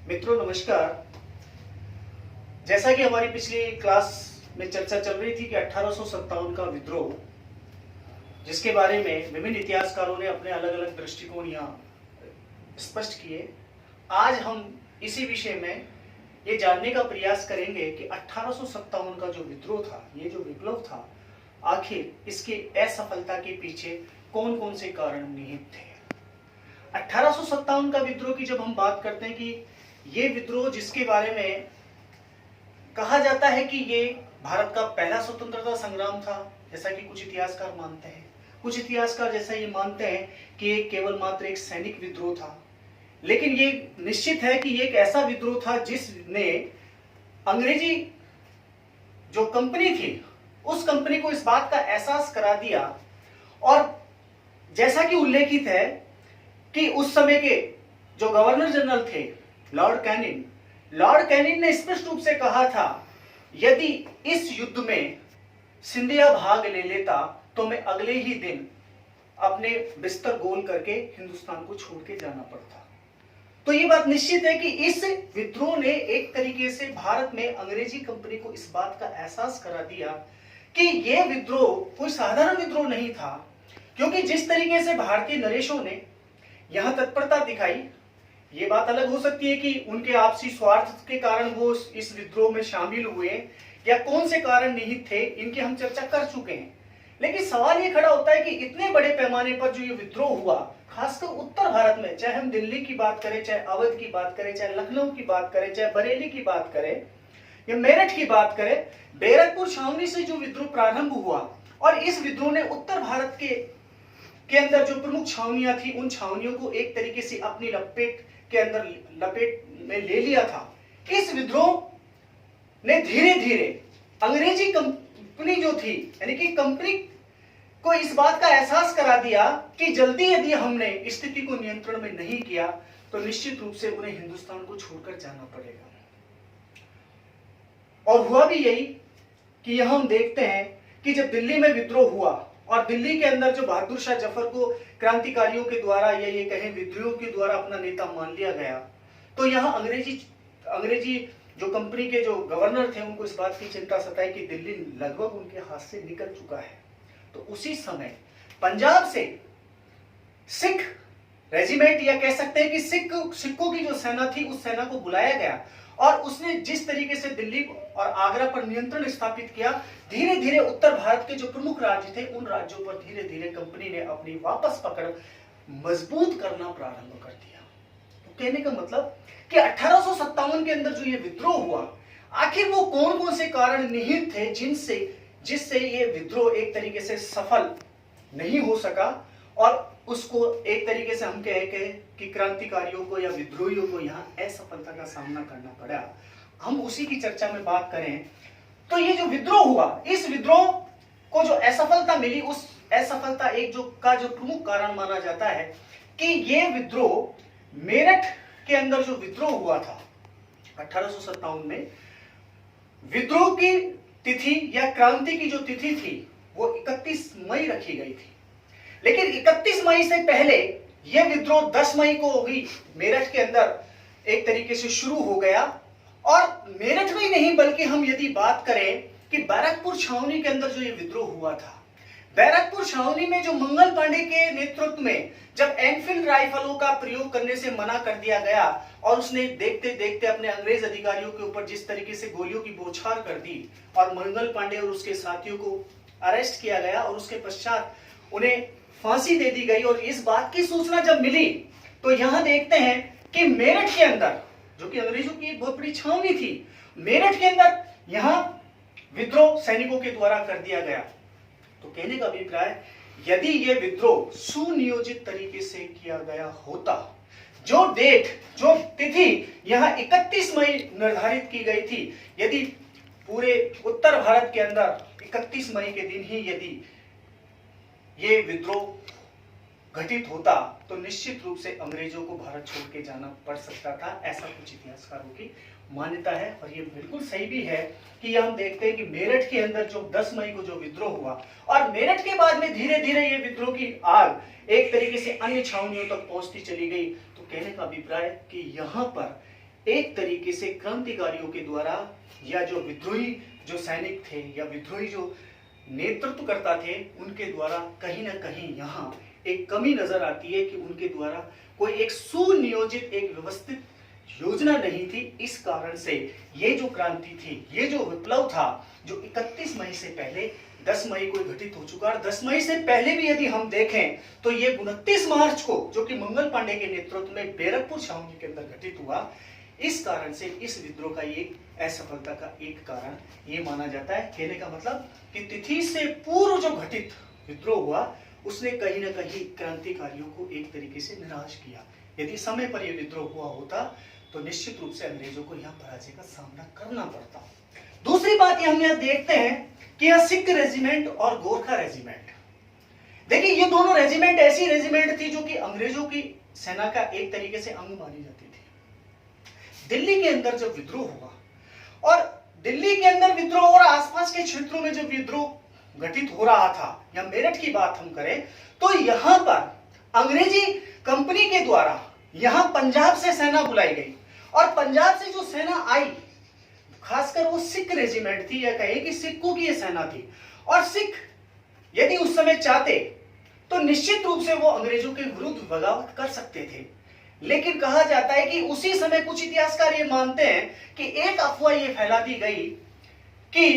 मित्रों नमस्कार। जैसा कि हमारी पिछली क्लास में चर्चा चल रही थी कि 1857 का विद्रोह, जिसके बारे में विभिन्न इतिहासकारों ने अपने अलग अलग दृष्टिकोण यहाँ स्पष्ट किए, आज हम इसी विषय में ये जानने का प्रयास करेंगे कि 1857 का जो विद्रोह था, ये जो विप्लव था, आखिर इसके असफलता के पीछे कौन कौन से कारण निहित थे। 1857 का विद्रोह की जब हम बात करते हैं कि ये विद्रोह जिसके बारे में कहा जाता है कि ये भारत का पहला स्वतंत्रता संग्राम था, जैसा कि कुछ इतिहासकार मानते हैं। कुछ इतिहासकार जैसा ये मानते हैं कि ये केवल मात्र एक सैनिक विद्रोह था, लेकिन ये निश्चित है कि ये एक ऐसा विद्रोह था जिसने अंग्रेजी जो कंपनी थी, उस कंपनी को इस बात का एहसास करा दिया। और जैसा कि उल्लेखित है कि उस समय के जो गवर्नर जनरल थे लॉर्ड कैनिंग ने स्पष्ट रूप से कहा था, यदि इस युद्ध में सिंधिया भाग ले लेता तो मैं अगले ही दिन अपने बिस्तर गोल करके हिंदुस्तान को छोड़ के जाना पड़ता। तो ये बात निश्चित है कि इस विद्रोह ने एक तरीके से भारत में अंग्रेजी कंपनी को इस बात का एहसास करा दिया कि यह विद्रोह कोई साधारण विद्रोह नहीं था, क्योंकि जिस तरीके से भारतीय नरेशों ने यहां तत्परता दिखाई, ये बात अलग हो सकती है कि उनके आपसी स्वार्थ के कारण वो इस विद्रोह में शामिल हुए या कौन से कारण निहित थे, इनकी हम चर्चा कर चुके हैं। लेकिन सवाल ये खड़ा होता है कि इतने बड़े पैमाने पर जो ये विद्रोह हुआ, खासकर उत्तर भारत में, चाहे हम दिल्ली की बात करें, चाहे अवध की बात करें, चाहे लखनऊ की बात करें, चाहे बरेली की बात करें या मेरठ की बात करें, बैरकपुर छावनी से जो विद्रोह प्रारंभ हुआ और इस विद्रोह ने उत्तर भारत के अंदर जो प्रमुख छावनियां थी, उन छावनियों को एक तरीके से अपनी लपेट में ले लिया था। इस विद्रोह ने धीरे धीरे अंग्रेजी कंपनी जो थी, यानी कि कंपनी को इस बात का एहसास करा दिया कि जल्दी यदि हमने स्थिति को नियंत्रण में नहीं किया तो निश्चित रूप से उन्हें हिंदुस्तान को छोड़कर जाना पड़ेगा। और हुआ भी यही कि यह हम देखते हैं कि जब दिल्ली में विद्रोह हुआ और दिल्ली के अंदर जो बहादुर शाह जफर को क्रांतिकारियों के द्वारा या ये कहें विद्रोहियों के द्वारा अपना नेता मान लिया गया, तो यहाँ अंग्रेजी जो कंपनी के जो गवर्नर थे, उनको इस बात की चिंता सताई कि दिल्ली लगभग उनके हाथ से निकल चुका है। तो उसी समय पंजाब से सिख रेजिमेंट या कह सकते हैं कि सिखों की जो सेना थी, उस सेना को बुलाया गया और उसने जिस तरीके से दिल्ली और आगरा पर नियंत्रण स्थापित किया, धीरे धीरे उत्तर भारत के जो प्रमुख राज्य थे, उन राज्यों पर धीरे धीरे कंपनी ने अपनी वापस पकड़ मजबूत करना प्रारंभ कर दिया। तो कहने का मतलब कि 1857 के अंदर जो ये विद्रोह हुआ, आखिर वो कौन कौन से कारण निहित थे जिससे ये विद्रोह एक तरीके से सफल नहीं हो सका और उसको एक तरीके से हम कहें कि क्रांतिकारियों को या विद्रोहियों को यहाँ असफलता का सामना करना पड़ा। हम उसी की चर्चा में बात करें तो ये जो विद्रोह हुआ, इस विद्रोह को जो असफलता मिली, उस असफलता जो प्रमुख कारण माना जाता है कि ये विद्रोह मेरठ के अंदर जो विद्रोह हुआ था 1857 में, विद्रोह की तिथि या क्रांति की जो तिथि थी वो 31 मई रखी गई थी। लेकिन 31 मई से पहले यह विद्रोह 10 मई को ही मेरठ के अंदर एक तरीके से शुरू हो गया। और मेरठ में ही नहीं, बल्कि हम यदि बात करें कि बैरकपुर छावनी के अंदर जो ये विद्रोह हुआ था, बैरकपुर छावनी में जो मंगल पांडे के नेतृत्व में जब एनफील्ड राइफलों का प्रयोग करने से मना कर दिया गया और उसने देखते देखते अपने अंग्रेज अधिकारियों के ऊपर जिस तरीके से गोलियों की बौछार कर दी और मंगल पांडे और उसके साथियों को अरेस्ट किया गया और उसके पश्चात उन्हें फांसी दे दी गई। और इस बात की सूचना जब मिली तो यहां देखते हैं कि मेरठ के अंदर, जो कि अंग्रेजों की एक बहुत बड़ी छावनी थी, मेरठ के अंदर यहां विद्रोह सैनिकों के द्वारा कर दिया गया। तो कहने का अभिप्राय, यदि यह विद्रोह सुनियोजित तरीके से किया गया होता, जो डेट, जो तिथि यहां 31 मई निर्धारित की गई थी, यदि पूरे उत्तर भारत के अंदर 31 मई के दिन ही यदि ये विद्रोह घटित होता तो निश्चित रूप से अंग्रेजों को भारत छोड़ के जाना पड़ सकता था, ऐसा कुछ इतिहासकारों की मान्यता है। और ये बिल्कुल सही भी है कि हम देखते हैं कि मेरठ के अंदर जो 10 मई को जो विद्रोह हुआ और मेरठ के बाद में धीरे धीरे ये विद्रोह की आग एक तरीके से अन्य छावनियों तक पहुंचती चली गई। तो कहने का अभिप्राय कि यहाँ पर एक तरीके से क्रांतिकारियों के द्वारा या जो विद्रोही जो सैनिक थे या विद्रोही जो नेतृत्वकर्ता थे उनके द्वारा कहीं ना कहीं यहाँ एक कमी नजर आती है कि उनके द्वारा कोई एक सुनियोजित एक व्यवस्थित योजना नहीं थी। इस कारण से ये जो क्रांति थी, ये जो विप्लव था, जो 31 मई से पहले 10 मई को घटित हो चुका है। 10 मई से पहले भी यदि हम देखें तो ये 29 मार्च को जो कि मंगल पांडे के नेतृत्व में बैरकपुर छावनी के अंदर घटित हुआ। इस कारण से इस विद्रोह का एक असफलता का एक कारण ये माना जाता है। कहने का मतलब कि तिथि से पूर्व जो घटित विद्रोह हुआ उसने कहीं ना कहीं क्रांतिकारियों को एक तरीके से निराश किया। यदि समय पर यह विद्रोह हुआ होता तो निश्चित रूप से अंग्रेजों को यहाँ पराजय का सामना करना पड़ता। दूसरी बात ये हम यहाँ देखते हैं कि यह सिख रेजिमेंट और गोरखा रेजिमेंट, देखिए ये दोनों रेजिमेंट ऐसी रेजिमेंट थी जो कि अंग्रेजों की सेना का एक तरीके से अंग मानी जाती थी। दिल्ली के अंदर जब विद्रोह हुआ और दिल्ली के अंदर विद्रोह और आसपास के क्षेत्रों में जब विद्रोह घटित हो रहा था, या मेरठ की बात हम करें तो यहां पर अंग्रेजी कंपनी के द्वारा यहां पंजाब से सेना बुलाई गई और पंजाब से जो सेना आई खासकर वो सिख रेजिमेंट थी, या कहे कि सिखों की ये सेना थी। और सिख यदि उस समय चाहते तो निश्चित रूप से वो अंग्रेजों के विरुद्ध बगावत कर सकते थे, लेकिन कहा जाता है कि उसी समय कुछ इतिहासकार ये मानते हैं कि एक अफवाह ये फैला दी गई कि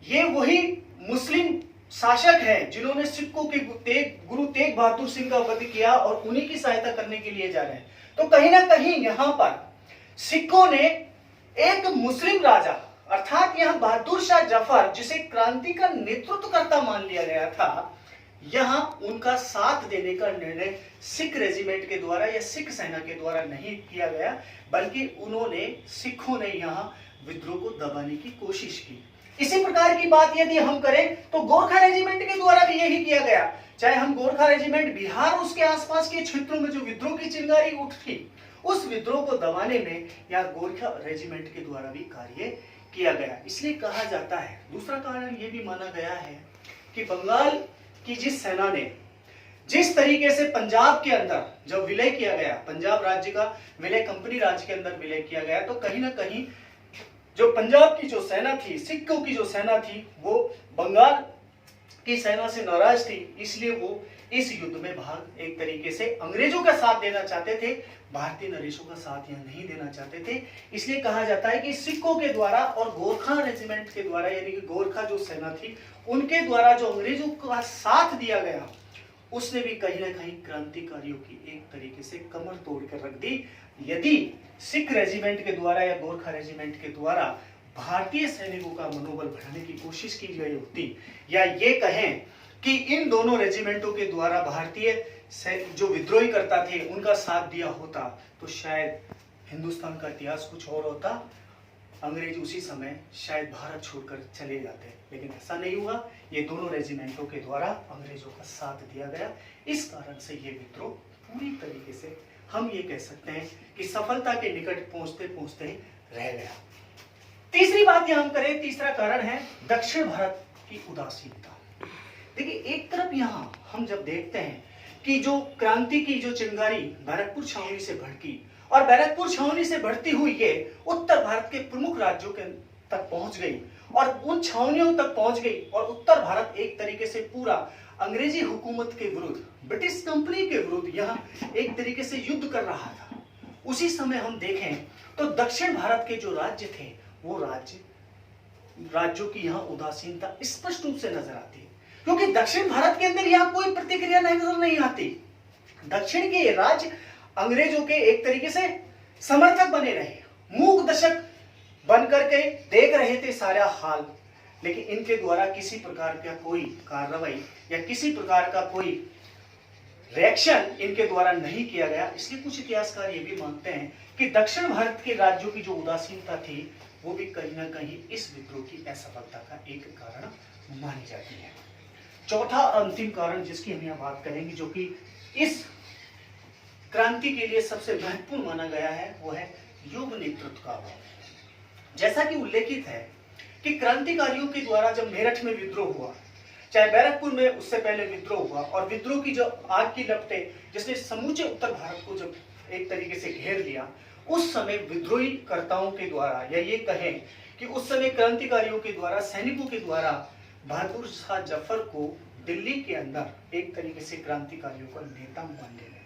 ये वही मुस्लिम शासक हैं जिन्होंने सिखों के गुरु तेग बहादुर सिंह का वध किया और उन्हीं की सहायता करने के लिए जा रहे हैं। तो कहीं ना कहीं यहां पर सिखों ने एक मुस्लिम राजा अर्थात यहां बहादुर शाह जफर, जिसे क्रांति का नेतृत्वकर्ता मान लिया गया था, यहां उनका साथ देने का निर्णय सिख रेजिमेंट के द्वारा या सिख सेना के द्वारा नहीं किया गया, बल्कि सिखों ने यहां विद्रोह को दबाने की कोशिश की। इसी प्रकार की बात यदि हम करें तो गोरखा रेजिमेंट के द्वारा भी यही किया गया। चाहे हम गोरखा रेजिमेंट बिहार उसके आसपास के क्षेत्रों में जो विद्रोह की चिंगारी उठी, उस विद्रोह को दबाने में या गोरखा रेजिमेंट के द्वारा भी कार्य किया गया। इसलिए कहा जाता है, दूसरा कारण यह भी माना गया है कि बंगाल की जिस सेना ने जिस तरीके से पंजाब के अंदर जब विलय किया गया, पंजाब राज्य का विलय कंपनी राज्य के अंदर विलय किया गया, तो कहीं ना कहीं जो पंजाब की जो सेना थी, सिखों की जो सेना थी, वो बंगाल की सेना से नाराज थी। इसलिए वो इस युद्ध में भाग एक तरीके से अंग्रेजों का साथ देना चाहते थे, भारतीय नरेशों का साथ यहाँ नहीं देना चाहते थे। इसलिए कहा जाता है कि सिखों के द्वारा और गोरखा रेजिमेंट के द्वारा, यानी कि गोरखा जो सेना थी उनके द्वारा जो अंग्रेजों का साथ दिया गया, उसने भी कहीं ना कहीं क्रांतिकारियों की एक तरीके से कमर तोड़ कर रख दी। यदि सिख रेजिमेंट के द्वारा या गोरखा रेजिमेंट के द्वारा भारतीय सैनिकों का मनोबल बढ़ाने की कोशिश की गई होती, या ये कहें कि इन दोनों रेजिमेंटों के द्वारा भारतीय जो विद्रोही करता थे उनका साथ दिया होता, तो शायद हिंदुस्तान का इतिहास कुछ और होता। अंग्रेज उसी समय शायद भारत छोड़कर चले जाते, लेकिन ऐसा नहीं हुआ। ये दोनों रेजिमेंटों के द्वारा अंग्रेजों का साथ दिया गया। इस कारण से ये विद्रोह पूरी तरीके से हम ये कह सकते हैं कि सफलता के निकट पहुंचते पहुंचते रह गया। तीसरी बात यहां हम करें, तीसरा कारण है दक्षिण भारत की उदासीनता। देखिए, एक तरफ यहां हम जब देखते हैं कि जो क्रांति की जो चिंगारी बैरकपुर छावनी से भड़की और बैरकपुर छावनी से बढ़ती हुई ये उत्तर भारत के प्रमुख राज्यों के तक पहुंच गई और उन छावनियों तक पहुंच गई, और उत्तर भारत एक तरीके से पूरा अंग्रेजी हुकूमत के विरुद्ध, ब्रिटिश कंपनी के विरुद्ध यहाँ एक तरीके से युद्ध कर रहा था। उसी समय हम देखें तो दक्षिण भारत के जो राज्य थे वो राज्यों की यहाँ उदासीनता स्पष्ट रूप से नजर आती है, क्योंकि दक्षिण भारत के अंदर यहाँ कोई प्रतिक्रिया नजर नहीं आती। दक्षिण के राज्य अंग्रेजों के एक तरीके से समर्थक बने रहे, मूक दर्शक बनकर के देख रहे थे सारा हाल, लेकिन इनके द्वारा किसी प्रकार का कोई कार्रवाई या किसी प्रकार का कोई रिएक्शन इनके द्वारा नहीं किया गया। इसलिए कुछ इतिहासकार ये भी मानते हैं कि दक्षिण भारत के राज्यों की जो उदासीनता थी वो भी कहीं ना कहीं इस विद्रोह की असफलता का एक कारण मानी जाती है। चौथा और अंतिम कारण जिसकी हम यहाँ बात करेंगे, जो कि इस क्रांति के लिए सबसे महत्वपूर्ण माना गया है, वो है युग नेतृत्व का अभाव। जैसा कि उल्लेखित है कि क्रांतिकारियों के द्वारा जब मेरठ में विद्रोह हुआ, चाहे बैरकपुर में उससे पहले विद्रोह हुआ, और विद्रोह की जो आग की लपटें जिसने समूचे उत्तर भारत को जब एक तरीके से घेर लिया, उस समय विद्रोही कर्ताओं के द्वारा, या ये कहें कि उस समय क्रांतिकारियों के द्वारा, सैनिकों के द्वारा बहादुर शाह जफर को दिल्ली के अंदर एक तरीके से क्रांतिकारियों का नेता मान लिया गया।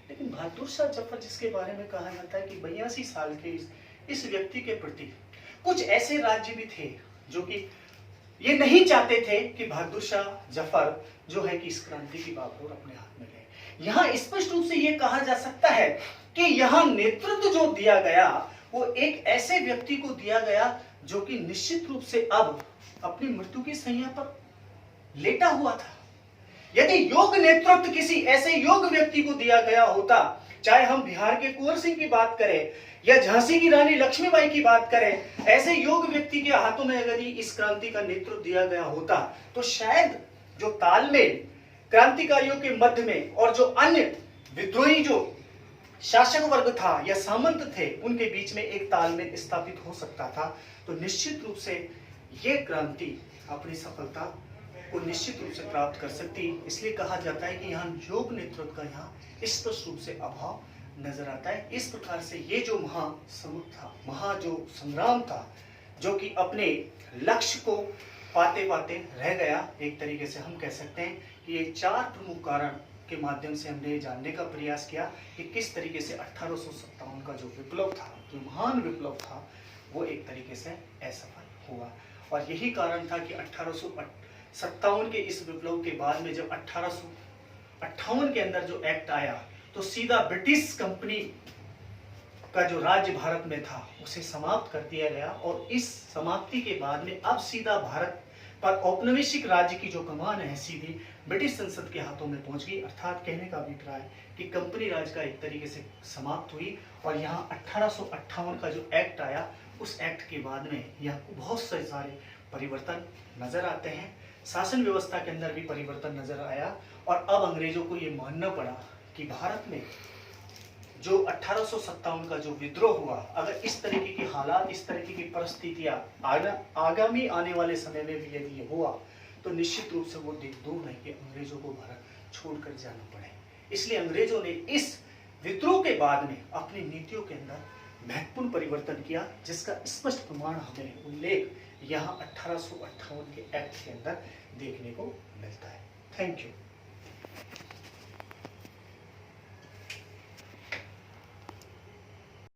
लेकिन बहादुर शाह जफर, जिसके बारे में कहा जाता है कि 82 साल के इस व्यक्ति के प्रति कुछ ऐसे राज्य भी थे जो कि ये नहीं चाहते थे कि बहादुर शाह जफर जो है कि इस क्रांति की बागडोर अपने हाथ में ले। यहाँ स्पष्ट रूप से ये कहा जा सकता है कि यहाँ नेतृत्व जो दिया गया वो एक ऐसे व्यक्ति को दिया गया जो कि निश्चित रूप से अब अपनी मृत्यु की सैया पर लेटा हुआ था। यदि योग्य नेतृत्व किसी ऐसे योग्य व्यक्ति को दिया गया होता, चाहे हम बिहार के कुंवर सिंह की बात करें या झांसी की रानी लक्ष्मीबाई की बात करें, ऐसे योग्य व्यक्ति के हाथों में अगर इस क्रांति का नेतृत्व दिया गया होता तो शायद जो तालमेल क्रांतिकारियों के मध्य में और जो अन्य विद्रोही जो शासक वर्ग था या सामंत थे उनके बीच में एक तालमेल स्थापित हो सकता था। तो निश्चित रूप से ये क्रांति अपनी सफलता को निश्चित रूप से प्राप्त कर सकती। इसलिए कहा जाता है कि यहाँ योग नेतृत्व का यहाँ स्पष्ट रूप से अभाव नजर आता है। इस प्रकार से ये जो महासमुद्र था, जो संग्राम था, जो कि अपने लक्ष्य को पाते पाते रह गया, एक तरीके से हम कह सकते हैं कि ये 4 प्रमुख कारण के माध्यम से हमने ये जानने का प्रयास किया कि किस तरीके से 1857 का जो विप्लव था, जो महान विप्लव था, वो एक तरीके से असफल हुआ। और यही कारण था कि 1857 के इस विप्लव के बाद में जब 1858 के अंदर जो एक्ट आया तो सीधा ब्रिटिश कंपनी का जो राज्य भारत में था उसे समाप्त कर दिया गया। और इस समाप्ति के बाद में अब सीधा भारत पर औपनिवेशिक राज्य की जो कमान है सीधी ब्रिटिश संसद के हाथों में पहुंच गई। अर्थात कहने का अभिप्राय कि कंपनी राज का एक तरीके से समाप्त हुई। और यहाँ 1858 का जो एक्ट आया उस एक्ट के बाद में यहाँ बहुत से सारे परिवर्तन नजर आते हैं। शासन व्यवस्था के अंदर भी परिवर्तन नजर आया और अब अंग्रेजों को ये मानना पड़ा कि भारत में जो 1857 का जो विद्रोह हुआ, अगर इस तरीके की हालात, इस तरीके की परिस्थितियां आगामी आने वाले समय में भी यदि ये हुआ तो निश्चित रूप से वो दूर नहीं कि अंग्रेजों को भारत छोड़कर जाना पड़े। इसलिए अंग्रेजों ने इस विद्रोह के बाद में अपनी नीतियों के अंदर महत्वपूर्ण परिवर्तन किया, जिसका स्पष्ट प्रमाण हमें उल्लेख यहाँ 1858 के एक्ट के अंदर देखने को मिलता है। Thank you.